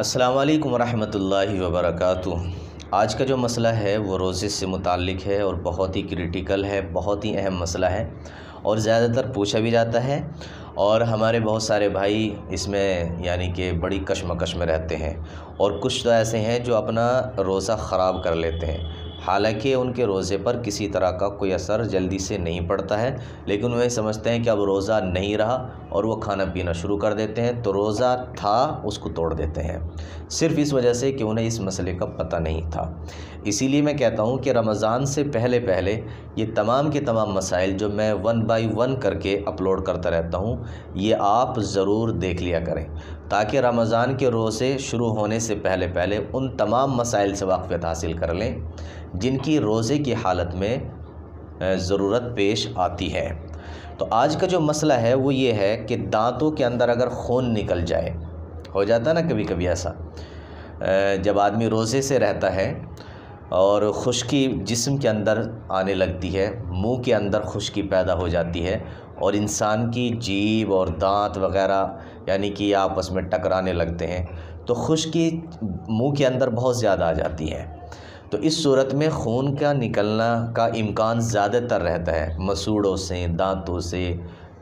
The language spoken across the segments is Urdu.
السلام علیکم ورحمۃ اللہ وبرکاتہ۔ آج کا جو مسئلہ ہے وہ روزے سے متعلق ہے اور بہت ہی کریٹیکل ہے، بہت ہی اہم مسئلہ ہے اور زیادہ تر پوچھا بھی جاتا ہے، اور ہمارے بہت سارے بھائی اس میں یعنی کہ بڑی کشمکش میں رہتے ہیں، اور کچھ تو ایسے ہیں جو اپنا روزہ خراب کر لیتے ہیں، حالانکہ ان کے روزے پر کسی طرح کا کوئی اثر جلدی سے نہیں پڑتا ہے، لیکن وہ سمجھتے ہیں کہ اب روزہ نہیں رہا اور وہ کھانا پینا شروع کر دیتے ہیں، تو روزہ تھا اس کو توڑ دیتے ہیں، صرف اس وجہ سے کہ انہیں اس مسئلے کا پتہ نہیں تھا۔ اسی لیے میں کہتا ہوں کہ رمضان سے پہلے یہ تمام کے تمام مسائل جو میں 1 بائی 1 کر کے اپلوڈ کرتا رہتا ہوں، یہ آپ ضرور دیکھ لیا کریں، تاکہ رمضان کے روزے شروع ہونے سے پہلے ان تمام مسائل سے واقفیت حاصل کر لیں جن کی روزے کی حالت میں ضرورت پیش آتی ہے۔ تو آج کا جو مسئلہ ہے وہ یہ ہے کہ دانتوں کے اندر اگر خون نکل جائے، ہو جاتا نا کبھی کبھی ایسا، جب آدمی روزے سے رہتا ہے اور خشکی جسم کے اندر آنے لگتی ہے، منہ کے اندر خشکی پیدا ہو جاتی ہے اور انسان کی جیب اور دانت وغیرہ یعنی کہ آپس میں ٹکرانے لگتے ہیں، تو خشکی منہ کے اندر بہت زیادہ آ جاتی ہے، تو اس صورت میں خون کا نکلنا کا امکان زیادہ تر رہتا ہے، مسوڑوں سے، دانتوں سے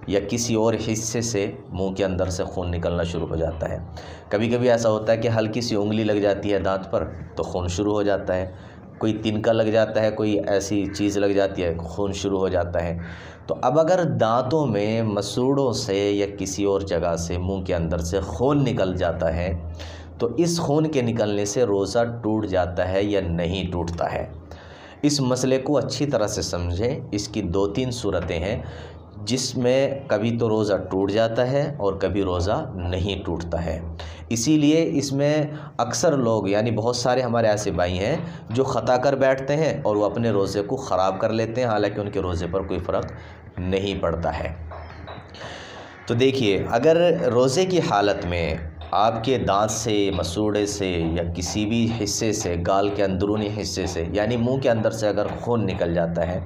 یا کسی اور حصے سے منہ کے اندر سے خون نکلنا شروع ہو جاتا ہے۔ کبھی کبھی ایسا ہوتا ہے کہ ہلکی سی انگلی لگ جاتی ہے دانت پر تو خون شروع ہو جاتا ہے، کوئی تنکا لگ جاتا ہے، کوئی ایسی چیز لگ جاتی ہے، خون شروع ہو جاتا ہے۔ تو اب اگر دانتوں میں مسوڑوں سے یا کسی اور جگہ سے منہ کے اندر سے خون نکل جاتا ہے تو اس خون کے نکلنے سے روزہ ٹوٹ جاتا ہے یا نہیں ٹوٹتا ہے۔ اس مسئلے کو اچھی طرح سے سمجھیں، اس کی 2-3 صورتیں ہیں جس میں کبھی تو روزہ ٹوٹ جاتا ہے اور کبھی روزہ نہیں ٹوٹتا ہے۔ اسی لیے اس میں اکثر لوگ یعنی بہت سارے ہمارے ایسے بھائی ہیں جو خطا کر بیٹھتے ہیں اور وہ اپنے روزے کو خراب کر لیتے ہیں، حالانکہ ان کے روزے پر کوئی فرق نہیں پڑتا ہے۔ تو دیکھیے، اگر روزے کی حالت میں آپ کے دانت سے، مسوڑے سے یا کسی بھی حصے سے، گال کے اندرونی حصے سے یعنی منہ کے اندر سے اگر خون نکل جاتا ہے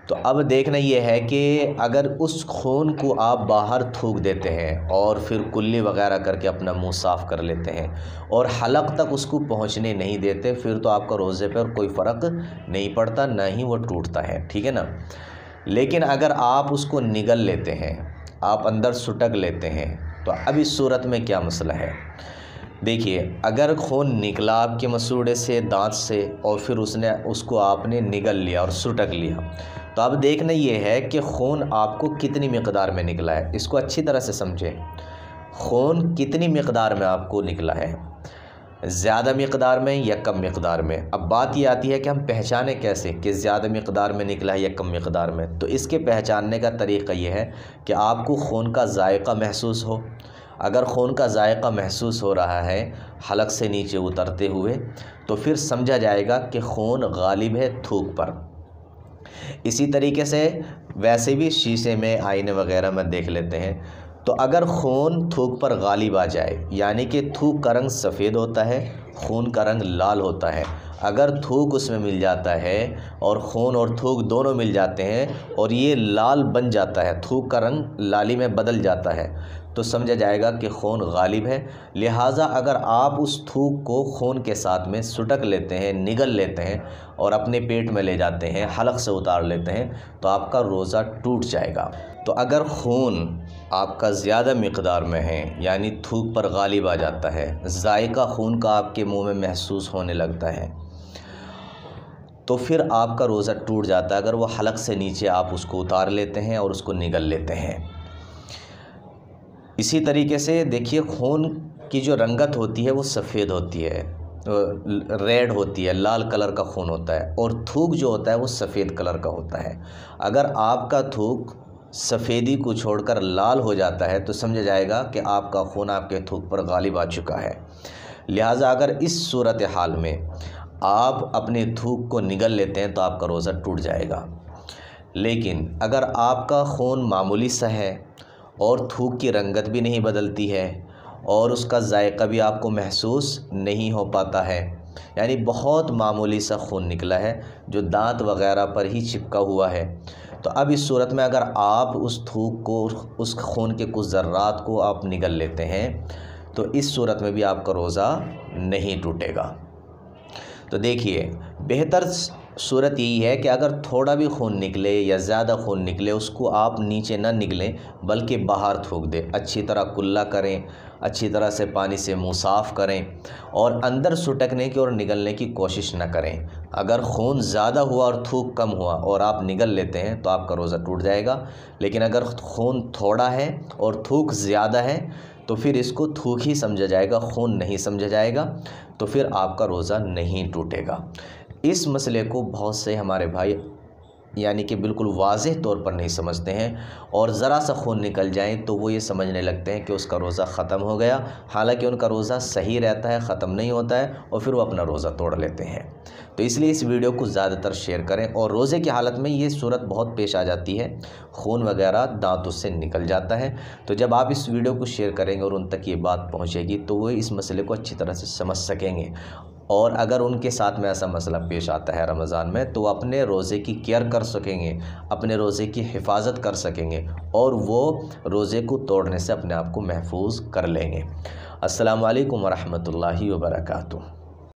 تو اب دیکھنا یہ ہے کہ اگر اس خون کو آپ باہر تھوک دیتے ہیں اور پھر کلی وغیرہ کر کے اپنا منہ صاف کر لیتے ہیں اور حلق تک اس کو پہنچنے نہیں دیتے، پھر تو آپ کا روزے پر کوئی فرق نہیں پڑتا، نہ ہی وہ ٹوٹتا ہے، ٹھیک ہے نا۔ لیکن اگر آپ اس کو نگل لیتے ہیں، آپ اندر سٹک لیتے ہیں، تو اب اس صورت میں کیا مسئلہ ہے؟ دیکھیے، اگر خون نکلا آپ کے مسوڑے سے، دانت سے، اور پھر اس کو آپ نے نگل لیا اور سٹک لیا، تو اب دیکھنا یہ ہے کہ خون آپ کو کتنی مقدار میں نکلا ہے، اس کو اچھی طرح سے سمجھیں۔ خون کتنی مقدار میں آپ کو نکلا ہے، زیادہ مقدار میں یا کم مقدار میں؟ اب بات یہ آتی ہے کہ ہم پہچانیں کیسے کہ زیادہ مقدار میں نکلا ہے یا کم مقدار میں؟ تو اس کے پہچاننے کا طریقہ یہ ہے کہ آپ کو خون کا ذائقہ محسوس ہو۔ اگر خون کا ذائقہ محسوس ہو رہا ہے حلق سے نیچے اترتے ہوئے، تو پھر سمجھا جائے گا کہ خون غالب ہے تھوک پر۔ اسی طریقے سے ویسے بھی شیشے میں، آئینے وغیرہ میں دیکھ لیتے ہیں، تو اگر خون تھوک پر غالب آ جائے یعنی کہ تھوک کا رنگ سفید ہوتا ہے، خون کا رنگ لال ہوتا ہے، اگر تھوک اس میں مل جاتا ہے اور خون اور تھوک دونوں مل جاتے ہیں اور یہ لال بن جاتا ہے، تھوک کا رنگ لالی میں بدل جاتا ہے، تو سمجھا جائے گا کہ خون غالب ہے۔ لہٰذا اگر آپ اس تھوک کو خون کے ساتھ میں سٹک لیتے ہیں، نگل لیتے ہیں اور اپنے پیٹ میں لے جاتے ہیں، حلق سے اتار لیتے ہیں، تو آپ کا روزہ ٹوٹ جائے گا۔ تو اگر خون آپ کا زیادہ مقدار میں ہے یعنی تھوک پر غالب آ جاتا ہے، ذائقہ خون کا آپ کے منہ میں محسوس ہونے لگتا ہے، تو پھر آپ کا روزہ ٹوٹ جاتا ہے اگر وہ حلق سے نیچے آپ اس کو اتار لیتے ہیں اور اس کو نگل لیتے ہیں۔ اسی طریقے سے دیکھیے، خون کی جو رنگت ہوتی ہے وہ سفید ہوتی ہے، ریڈ ہوتی ہے، لال کلر کا خون ہوتا ہے، اور تھوک جو ہوتا ہے وہ سفید کلر کا ہوتا ہے۔ اگر آپ کا تھوک سفیدی کو چھوڑ کر لال ہو جاتا ہے تو سمجھا جائے گا کہ آپ کا خون آپ کے تھوک پر غالب آ چکا ہے۔ لہٰذا اگر اس صورتحال میں آپ اپنے تھوک کو نگل لیتے ہیں تو آپ کا روزہ ٹوٹ جائے گا۔ لیکن اگر آپ کا خون معمولی سا ہے اور تھوک کی رنگت بھی نہیں بدلتی ہے اور اس کا ذائقہ بھی آپ کو محسوس نہیں ہو پاتا ہے، یعنی بہت معمولی سا خون نکلا ہے جو دانت وغیرہ پر ہی چپکا ہوا ہے، تو اب اس صورت میں اگر آپ اس تھوک کو، اس خون کے کچھ ذرات کو آپ نگل لیتے ہیں تو اس صورت میں بھی آپ کا روزہ نہیں ٹوٹے گا۔ تو دیکھیے بہتر صورت یہی ہے کہ اگر تھوڑا بھی خون نکلے یا زیادہ خون نکلے اس کو آپ نیچے نہ نکلیں بلکہ باہر تھوک دیں، اچھی طرح کلا کریں، اچھی طرح سے پانی سے منہ صاف کریں اور اندر سٹکنے کی اور نگلنے کی کوشش نہ کریں۔ اگر خون زیادہ ہوا اور تھوک کم ہوا اور آپ نگل لیتے ہیں تو آپ کا روزہ ٹوٹ جائے گا، لیکن اگر خون تھوڑا ہے اور تھوک زیادہ ہے تو پھر اس کو تھوک ہی سمجھا جائے گا، خون نہیں سمجھا جائے گا، تو پھر آپ کا روزہ نہیں ٹوٹے گا۔ اس مسئلے کو بہت سے ہمارے بھائی یعنی کہ بالکل واضح طور پر نہیں سمجھتے ہیں، اور ذرا سا خون نکل جائیں تو وہ یہ سمجھنے لگتے ہیں کہ اس کا روزہ ختم ہو گیا، حالانکہ ان کا روزہ صحیح رہتا ہے، ختم نہیں ہوتا ہے، اور پھر وہ اپنا روزہ توڑ لیتے ہیں۔ تو اس لیے اس ویڈیو کو زیادہ تر شیئر کریں۔ اور روزے کی حالت میں یہ صورت بہت پیش آ جاتی ہے، خون وغیرہ دانتوں سے نکل جاتا ہے، تو جب آپ اس ویڈیو کو شیئر کریں گے اور ان تک یہ بات پہنچے گی تو وہ اس مسئلے کو اچھی طرح سے سمجھ سکیں گے، اور اگر ان کے ساتھ میں ایسا مسئلہ پیش آتا ہے رمضان میں تو وہ اپنے روزے کی کیئر کر سکیں گے، اپنے روزے کی حفاظت کر سکیں گے، اور وہ روزے کو توڑنے سے اپنے آپ کو محفوظ کر لیں گے۔ السلام علیکم ورحمۃ اللہ وبرکاتہ۔